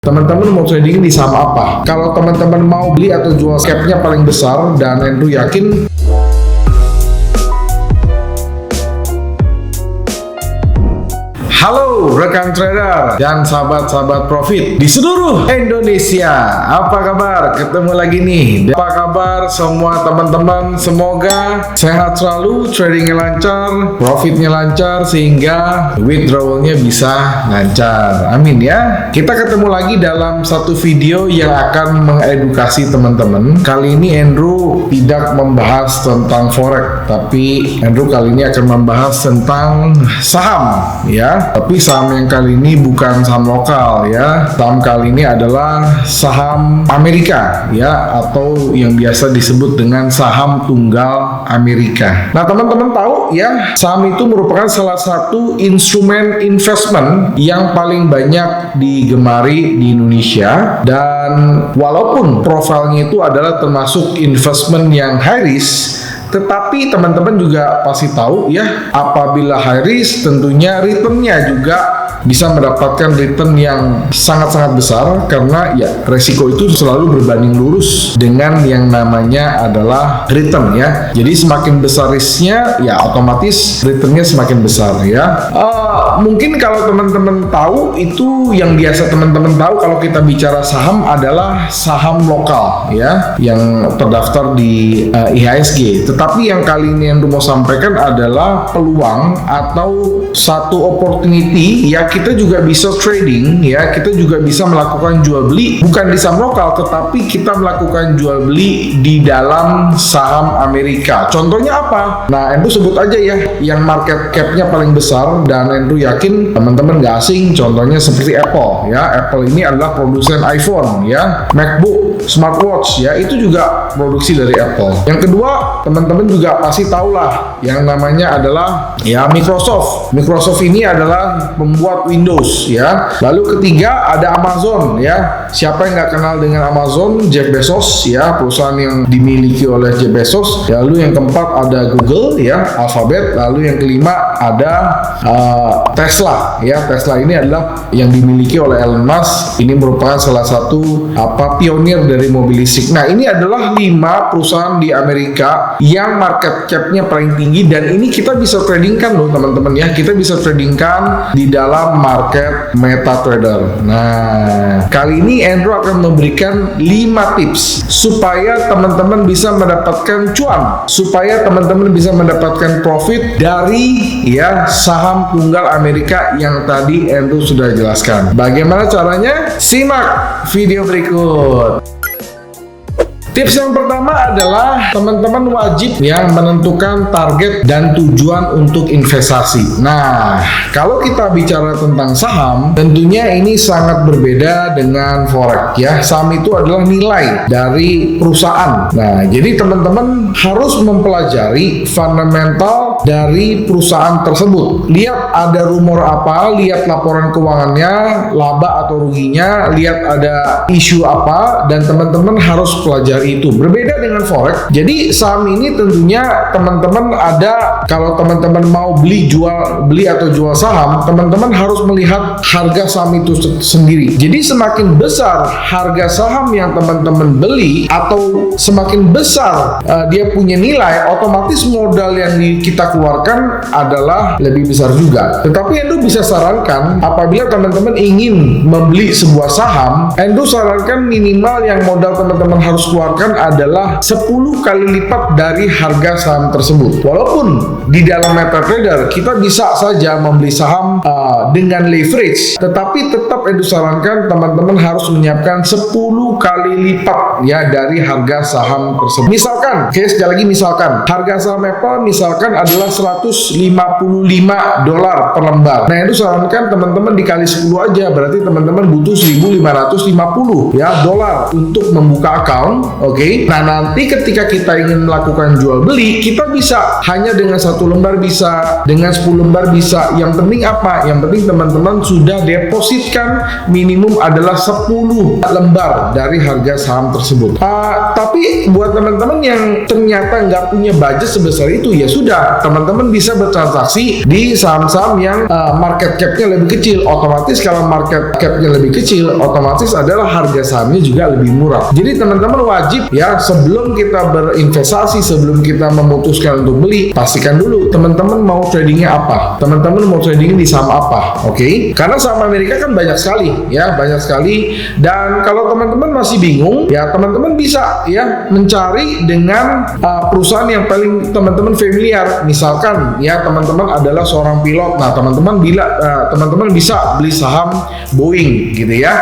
teman-teman mau trading di saham apa? Kalau teman-teman mau beli atau jual capnya paling besar, dan Andrew yakin halo rekan trader dan sahabat-sahabat profit di seluruh Indonesia. Apa kabar? Ketemu lagi nih. Apa kabar semua teman-teman? Semoga sehat selalu, tradingnya lancar, profitnya lancar, sehingga withdrawalnya bisa lancar. Amin ya. Kita ketemu lagi dalam satu video yang akan mengedukasi teman-teman. Kali ini Andrew tidak membahas tentang forex, tapi Andrew kali ini akan membahas tentang saham ya. Tapi saham yang kali ini bukan saham lokal ya. Saham kali ini adalah saham Amerika ya, atau yang biasa disebut dengan saham tunggal Amerika. Nah, teman-teman tahu ya, saham itu merupakan salah satu instrumen investment yang paling banyak digemari di Indonesia, dan walaupun profilnya itu adalah termasuk investment yang high risk, tetapi teman-teman juga pasti tahu ya, apabila high risk tentunya returnnya juga bisa mendapatkan return yang sangat-sangat besar, karena ya resiko itu selalu berbanding lurus dengan yang namanya adalah return ya. Jadi semakin besar risknya ya otomatis returnnya semakin besar ya. Mungkin kalau teman-teman tahu, itu yang biasa teman-teman tahu kalau kita bicara saham adalah saham lokal ya, yang terdaftar di IHSG. Tetapi yang kali ini yang mau sampaikan adalah peluang atau satu opportunity ya. Kita juga bisa trading ya, kita juga bisa melakukan jual beli bukan di saham lokal, tetapi kita melakukan jual beli di dalam saham Amerika. Contohnya apa? Nah, Andrew sebut aja ya yang market cap-nya paling besar, dan Andrew yakin teman-teman gak asing. Contohnya seperti Apple ya. Apple ini adalah produsen iPhone ya, MacBook, smartwatch ya, itu juga produksi dari Apple. Yang kedua, teman-teman juga pasti tahulah yang namanya adalah ya Microsoft. Microsoft ini adalah pembuat Windows ya. Lalu ketiga ada Amazon ya. Siapa yang nggak kenal dengan Amazon? Jeff Bezos ya, perusahaan yang dimiliki oleh Jeff Bezos. Lalu yang keempat ada Google ya, Alphabet. Lalu yang kelima ada Tesla ya. Tesla ini adalah yang dimiliki oleh Elon Musk. Ini merupakan salah satu pionir dari mobil listrik. Nah, ini adalah 5 perusahaan di Amerika yang market cap-nya paling tinggi, dan ini kita bisa tradingkan loh teman-teman ya. Kita bisa tradingkan di dalam market MetaTrader. Nah, kali ini Andrew akan memberikan 5 tips supaya teman-teman bisa mendapatkan cuan, supaya teman-teman bisa mendapatkan profit dari ya saham tunggal Amerika yang tadi Andrew sudah jelaskan. Bagaimana caranya? Simak video berikut. Tips yang pertama adalah teman-teman wajib ya menentukan target dan tujuan untuk investasi. Nah, kalau kita bicara tentang saham, tentunya ini sangat berbeda dengan forex ya. Saham itu adalah nilai dari perusahaan. Nah, jadi teman-teman harus mempelajari fundamental dari perusahaan tersebut. Lihat ada rumor apa, lihat laporan keuangannya, laba atau ruginya, lihat ada isu apa, dan teman-teman harus pelajari itu. Berbeda dengan forex. Jadi saham ini tentunya teman-teman ada, kalau teman-teman mau beli atau jual saham, teman-teman harus melihat harga saham itu sendiri. Jadi semakin besar harga saham yang teman-teman beli, atau semakin besar dia punya nilai, otomatis modal yang kita keluarkan adalah lebih besar juga. Tetapi Andrew bisa sarankan, apabila teman-teman ingin membeli sebuah saham, Andrew sarankan minimal yang modal teman-teman harus keluarkan adalah 10 kali lipat dari harga saham tersebut. Walaupun di dalam MetaTrader kita bisa saja membeli saham dengan leverage, tetapi tetap Andrew sarankan teman-teman harus menyiapkan 10 kali lipat ya dari harga saham tersebut. Misalkan, sekali lagi misalkan, harga saham Apple misalkan adalah $155 per lembar. Nah, Andrew sarankan teman-teman dikali 10 aja, berarti teman-teman butuh $1.550 ya dolar untuk membuka account Oke. Nah, nanti ketika kita ingin melakukan jual beli, kita bisa hanya dengan 1 lembar bisa, dengan 10 lembar bisa. Yang penting apa? Yang penting teman-teman sudah depositkan minimum adalah 10 lembar dari harga saham tersebut. Tapi buat teman-teman yang ternyata nggak punya budget sebesar itu, ya sudah, teman-teman bisa bertransaksi di saham-saham yang market cap-nya lebih kecil. Otomatis kalau market cap-nya lebih kecil, otomatis adalah harga sahamnya juga lebih murah. Jadi teman-teman wajib ya, sebelum kita berinvestasi, sebelum kita memutuskan untuk beli, pastikan dulu teman-teman mau tradingnya apa, teman-teman mau trading di saham apa. Oke? Karena saham Amerika kan banyak sekali ya, banyak sekali. Dan kalau teman-teman masih bingung, ya teman-teman bisa ya mencari dengan perusahaan yang paling teman-teman familiar. Misalkan ya teman-teman adalah seorang pilot, nah teman-teman bisa beli saham Boeing gitu ya.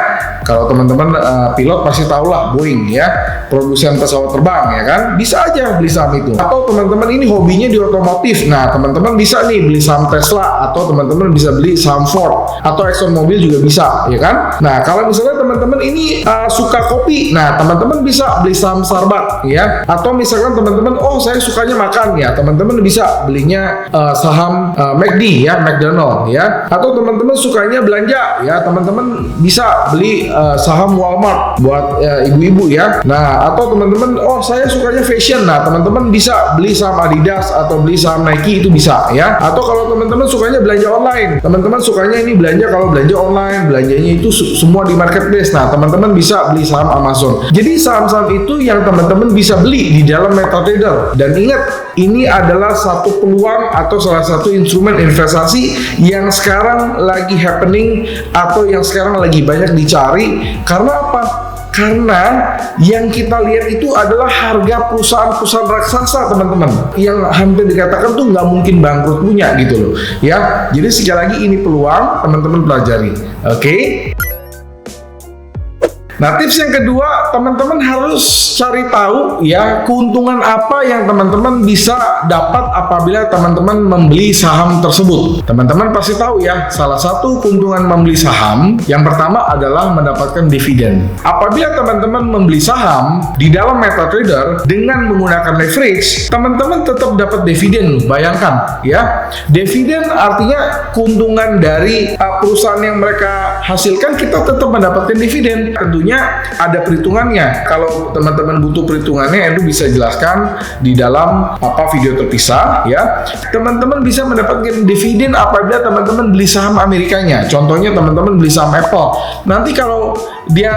Kalau teman-teman pilot pasti tahulah Boeing ya, produsen pesawat terbang ya kan, bisa aja beli saham itu. Atau teman-teman ini hobinya di otomotif, nah teman-teman bisa nih beli saham Tesla, atau teman-teman bisa beli saham Ford atau Exxon Mobil juga bisa ya kan. Nah kalau misalnya teman-teman ini suka kopi, nah teman-teman bisa beli saham Starbucks ya. Atau misalkan teman-teman, oh saya sukanya makan ya, teman-teman bisa belinya saham McD ya, McDonald ya. Atau teman-teman sukanya belanja ya, teman-teman bisa beli saham Walmart buat ibu-ibu ya. Nah, atau teman-teman, oh saya sukanya fashion, nah teman-teman bisa beli saham Adidas atau beli saham Nike, itu bisa ya. Atau kalau teman-teman sukanya belanja online, teman-teman sukanya ini belanja, kalau belanja online, belanjanya itu semua di marketplace, nah teman-teman bisa beli saham Amazon. Jadi saham-saham itu yang teman-teman bisa beli di dalam MetaTrader. Dan ingat, ini adalah satu peluang atau salah satu instrumen investasi yang sekarang lagi happening atau yang sekarang lagi banyak dicari. Karena apa? Karena yang kita lihat itu adalah harga perusahaan-perusahaan raksasa, teman-teman, yang hampir dikatakan tuh nggak mungkin bangkrut punya gitu loh ya. Jadi sekali lagi ini peluang, teman-teman pelajari. Oke? Nah, tips yang kedua, teman-teman harus cari tahu ya keuntungan apa yang teman-teman bisa dapat apabila teman-teman membeli saham tersebut. Teman-teman pasti tahu ya, salah satu keuntungan membeli saham yang pertama adalah mendapatkan dividen. Apabila teman-teman membeli saham di dalam MetaTrader dengan menggunakan leverage, teman-teman tetap dapat dividen. Bayangkan ya, dividen artinya keuntungan dari perusahaan yang mereka hasilkan, kita tetap mendapatkan dividen. Tentunya ada perhitungannya. Kalau teman-teman butuh perhitungannya, Edu bisa jelaskan di dalam video terpisah ya. Teman-teman bisa mendapatkan dividen apabila teman-teman beli saham Amerikanya. Contohnya teman-teman beli saham Apple. Nanti kalau dia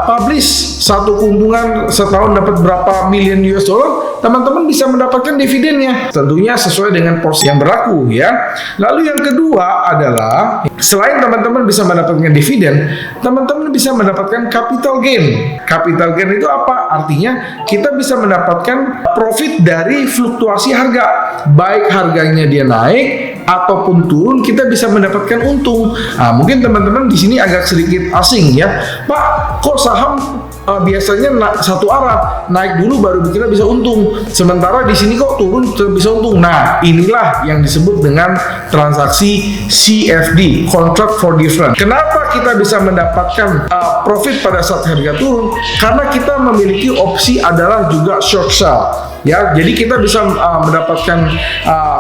publish satu keuntungan setahun dapat berapa million US dollar, teman-teman bisa mendapatkan dividennya. Tentunya sesuai dengan porsi yang berlaku ya. Lalu yang kedua adalah, selain teman-teman bisa mendapatkan dividen, teman-teman bisa mendapatkan capital gain. Capital gain itu apa? Artinya kita bisa mendapatkan profit dari fluktuasi harga. Baik harganya dia naik ataupun turun, kita bisa mendapatkan untung. Nah, mungkin teman-teman di sini agak sedikit asing ya. Pak, kok saham biasanya satu arah, naik dulu baru kita bisa untung, sementara di sini kok turun bisa untung. Nah, inilah yang disebut dengan transaksi CFD, Contract for Difference. Kenapa kita bisa mendapatkan profit pada saat harga turun? Karena kita memiliki opsi adalah juga short sell ya. Jadi kita bisa mendapatkan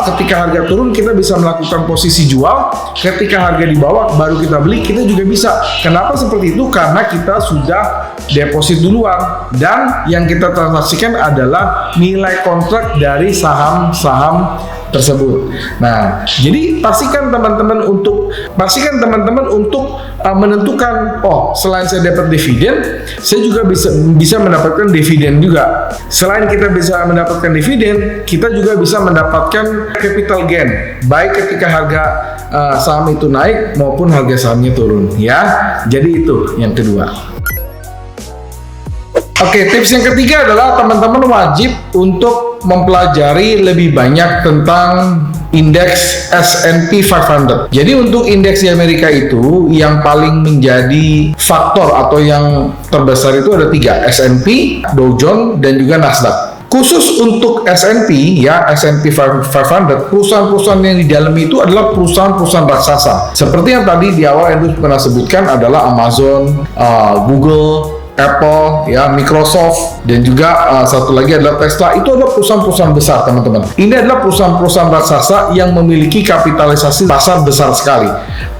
ketika harga turun, kita bisa melakukan posisi jual, ketika harga di bawah baru kita beli, kita juga bisa. Kenapa seperti itu? Karena kita sudah deposit duluan, dan yang kita transaksikan adalah nilai kontrak dari saham-saham tersebut. Nah, jadi pastikan teman-teman untuk menentukan, oh selain saya dapat dividen, saya juga bisa mendapatkan dividen juga. Selain kita bisa mendapatkan dividen, kita juga bisa mendapatkan capital gain, baik ketika harga saham itu naik maupun harga sahamnya turun ya. Jadi itu yang kedua. Oke, tips yang ketiga adalah teman-teman wajib untuk mempelajari lebih banyak tentang indeks S&P 500. Jadi untuk indeks di Amerika itu yang paling menjadi faktor atau yang terbesar itu ada 3, S&P, Dow Jones, dan juga Nasdaq. Khusus untuk S&P ya, S&P 500, perusahaan-perusahaan yang di dalam itu adalah perusahaan-perusahaan raksasa. Seperti yang tadi di awal Edu pernah sebutkan adalah Amazon, Google, Apple, ya, Microsoft, dan juga satu lagi adalah Tesla. Itu adalah perusahaan-perusahaan besar, teman-teman. Ini adalah perusahaan-perusahaan raksasa yang memiliki kapitalisasi pasar besar sekali.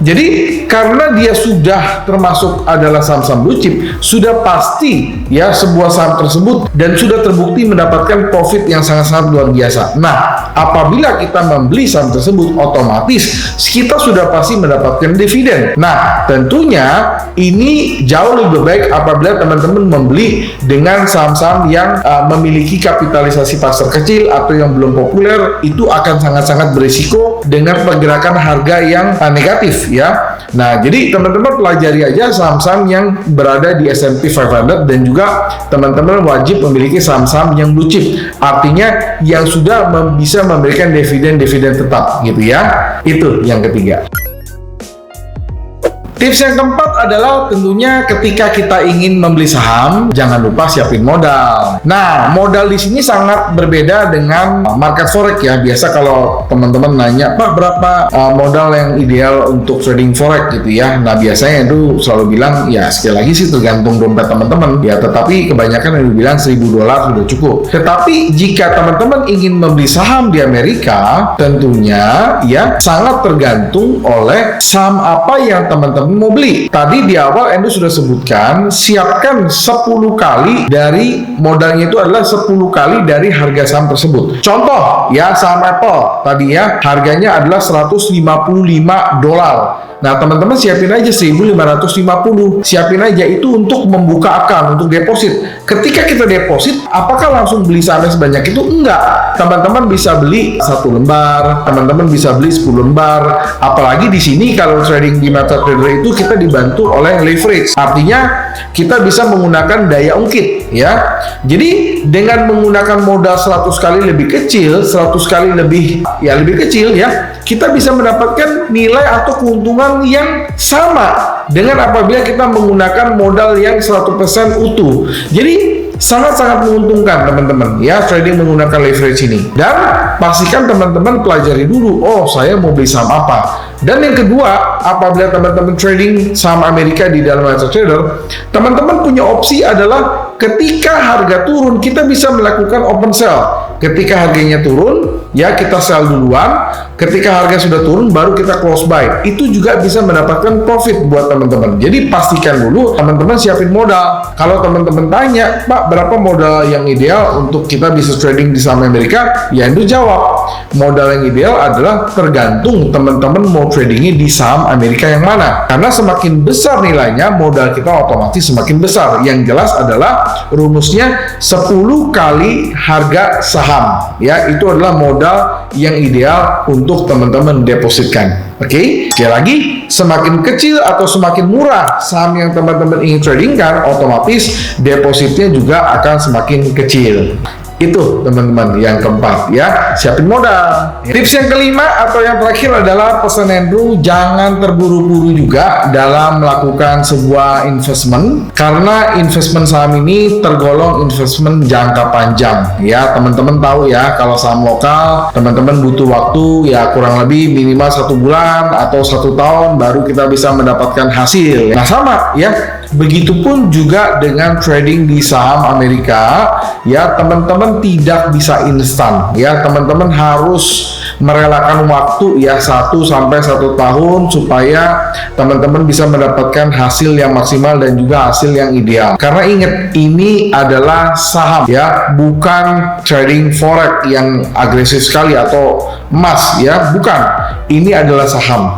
Jadi karena dia sudah termasuk adalah saham-saham blue chip, sudah pasti ya sebuah saham tersebut dan sudah terbukti mendapatkan profit yang sangat-sangat luar biasa. Nah, apabila kita membeli saham tersebut, otomatis kita sudah pasti mendapatkan dividen. Nah, tentunya ini jauh lebih baik apabila teman-teman membeli dengan saham-saham yang memiliki kapitalisasi pasar kecil atau yang belum populer. Itu akan sangat-sangat berisiko dengan pergerakan harga yang negatif, ya. Nah, jadi teman-teman pelajari aja saham-saham yang berada di S&P 500 dan juga teman-teman wajib memiliki saham-saham yang blue chip. Artinya yang sudah bisa memberikan dividen-dividen tetap, gitu ya. Itu yang ketiga. Tips yang keempat adalah tentunya ketika kita ingin membeli saham, jangan lupa siapin modal. Nah, modal di sini sangat berbeda dengan market forex ya. Biasa kalau teman-teman nanya, Pak, berapa modal yang ideal untuk trading forex gitu ya. Nah, biasanya itu selalu bilang, ya sekali lagi sih tergantung dompet teman-teman. Ya, tetapi kebanyakan yang bilang $1.000 sudah cukup. Tetapi jika teman-teman ingin membeli saham di Amerika, tentunya ya sangat tergantung oleh saham apa yang teman-teman mau beli. Tadi di awal Endo sudah sebutkan, siapkan 10 kali dari modalnya, itu adalah 10 kali dari harga saham tersebut. Contoh ya, saham Apple tadi ya harganya adalah $155. Nah, teman-teman siapin aja 1.550. Siapin aja itu untuk membuka account, untuk deposit. Ketika kita deposit, apakah langsung beli sahamnya sebanyak itu? Enggak. Teman-teman bisa beli 1 lembar, teman-teman bisa beli 10 lembar. Apalagi di sini kalau trading di MetaTrader itu kita dibantu oleh leverage. Artinya kita bisa menggunakan daya ungkit ya. Jadi dengan menggunakan modal 100 kali lebih kecil, 100 kali lebih kecil ya, kita bisa mendapatkan nilai atau keuntungan yang sama dengan apabila kita menggunakan modal yang 100% utuh. Jadi sangat-sangat menguntungkan teman-teman ya trading menggunakan leverage ini. Dan pastikan teman-teman pelajari dulu, oh saya mau beli saham apa. Dan yang kedua, apabila teman-teman trading saham Amerika di dalam MetaTrader, teman-teman punya opsi adalah ketika harga turun kita bisa melakukan open sell. Ketika harganya turun ya kita sell duluan, ketika harga sudah turun baru kita close buy. Itu juga bisa mendapatkan profit buat teman-teman. Jadi pastikan dulu teman-teman siapin modal. Kalau teman-teman tanya, Pak, berapa modal yang ideal untuk kita bisa trading di saham Amerika? Ya itu jawab, modal yang ideal adalah tergantung teman-teman mau tradingnya di saham Amerika yang mana. Karena semakin besar nilainya, modal kita otomatis semakin besar. Yang jelas adalah rumusnya 10 kali harga saham. Ya, itu adalah modal yang ideal untuk teman-teman depositkan. Oke, sekali lagi, semakin kecil atau semakin murah saham yang teman-teman ingin tradingkan, otomatis depositnya juga akan semakin kecil. Itu teman-teman yang keempat ya, siapin modal. Tips yang kelima atau yang terakhir adalah pesan Andrew, jangan terburu-buru juga dalam melakukan sebuah investment, karena investment saham ini tergolong investment jangka panjang ya. Teman-teman tahu ya, kalau saham lokal teman-teman butuh waktu ya kurang lebih minimal 1 bulan atau 1 tahun baru kita bisa mendapatkan hasil. Nah sama ya, begitupun juga dengan trading di saham Amerika ya, teman-teman tidak bisa instan ya, teman-teman harus merelakan waktu ya 1 sampai 1 tahun supaya teman-teman bisa mendapatkan hasil yang maksimal dan juga hasil yang ideal. Karena ingat, ini adalah saham ya, bukan trading forex yang agresif sekali atau emas ya, bukan. Ini adalah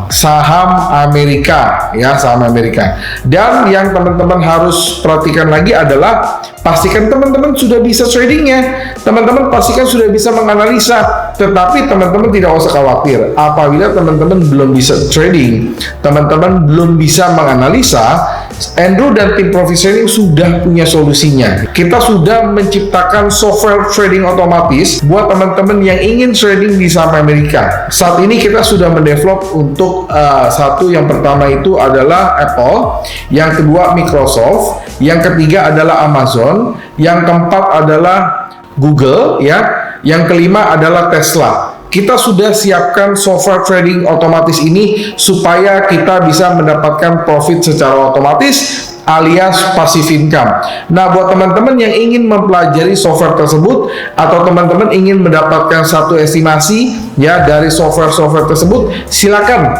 saham Amerika ya, saham Amerika. Dan yang teman-teman harus perhatikan lagi adalah pastikan teman-teman sudah bisa tradingnya, teman-teman pastikan sudah bisa menganalisa. Tetapi teman-teman tidak usah khawatir apabila teman-teman belum bisa trading, teman-teman belum bisa menganalisa. Andrew dan tim Profit sudah punya solusinya. Kita sudah menciptakan software trading otomatis buat teman-teman yang ingin trading di saham Amerika. Saat ini kita sudah mendevelop untuk satu, yang pertama itu adalah Apple, yang kedua Microsoft, yang ketiga adalah Amazon, yang keempat adalah Google ya, yang kelima adalah Tesla. Kita sudah siapkan software trading otomatis ini supaya kita bisa mendapatkan profit secara otomatis alias passive income. Nah, buat teman-teman yang ingin mempelajari software tersebut atau teman-teman ingin mendapatkan satu estimasi ya dari software tersebut, silakan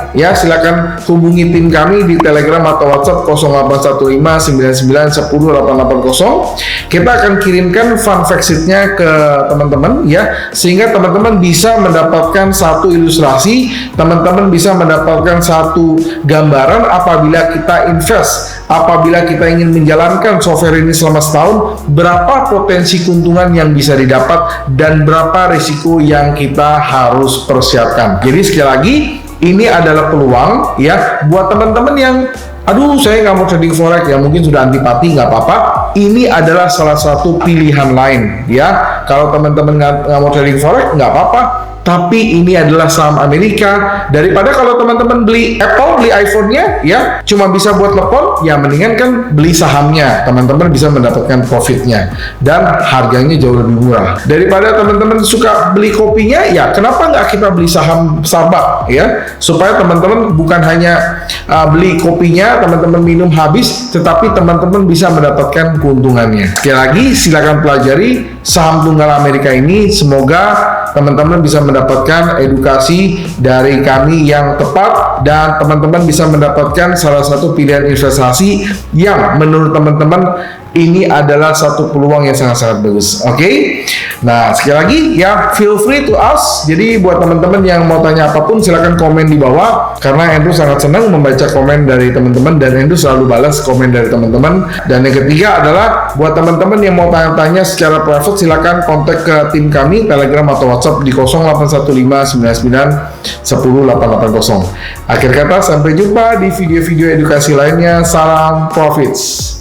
hubungi tim kami di Telegram atau WhatsApp 081599108880. Kita akan kirimkan fun fact sheet-nya ke teman-teman ya, sehingga teman-teman bisa mendapatkan satu ilustrasi, teman-teman bisa mendapatkan satu gambaran apabila kita invest, apabila kita ingin menjalankan software ini selama setahun, berapa potensi keuntungan yang bisa didapat dan berapa risiko yang kita harus persiapkan. Jadi sekali lagi, ini adalah peluang ya buat teman-teman yang aduh saya nggak mau trading forex ya, mungkin sudah antipati, nggak apa-apa. Ini adalah salah satu pilihan lain ya. Kalau teman-teman nggak mau trading forex, nggak apa-apa. Tapi ini adalah saham Amerika. Daripada kalau teman-teman beli Apple, beli iPhone-nya ya cuma bisa buat telepon, ya mendingan kan beli sahamnya. Teman-teman bisa mendapatkan profitnya dan harganya jauh lebih murah. Daripada teman-teman suka beli kopinya, ya kenapa nggak kita beli saham Starbucks ya, supaya teman-teman bukan hanya beli kopinya, teman-teman minum habis, tetapi teman-teman bisa mendapatkan keuntungannya. Sekali lagi, silakan pelajari saham tunggal Amerika ini. Semoga teman-teman bisa mendapatkan edukasi dari kami yang tepat dan teman-teman bisa mendapatkan salah satu pilihan investasi yang menurut teman-teman ini adalah satu peluang yang sangat-sangat bagus. Oke? Nah, sekali lagi ya, feel free to ask. Jadi buat teman-teman yang mau tanya apapun, silahkan komen di bawah, karena Andrew sangat senang membaca komen dari teman-teman dan Andrew selalu balas komen dari teman-teman. Dan yang ketiga adalah buat teman-teman yang mau tanya-tanya secara private, silahkan kontak ke tim kami Telegram atau WhatsApp di 081599108880. Akhir kata, sampai jumpa di video-video edukasi lainnya. Salam profits.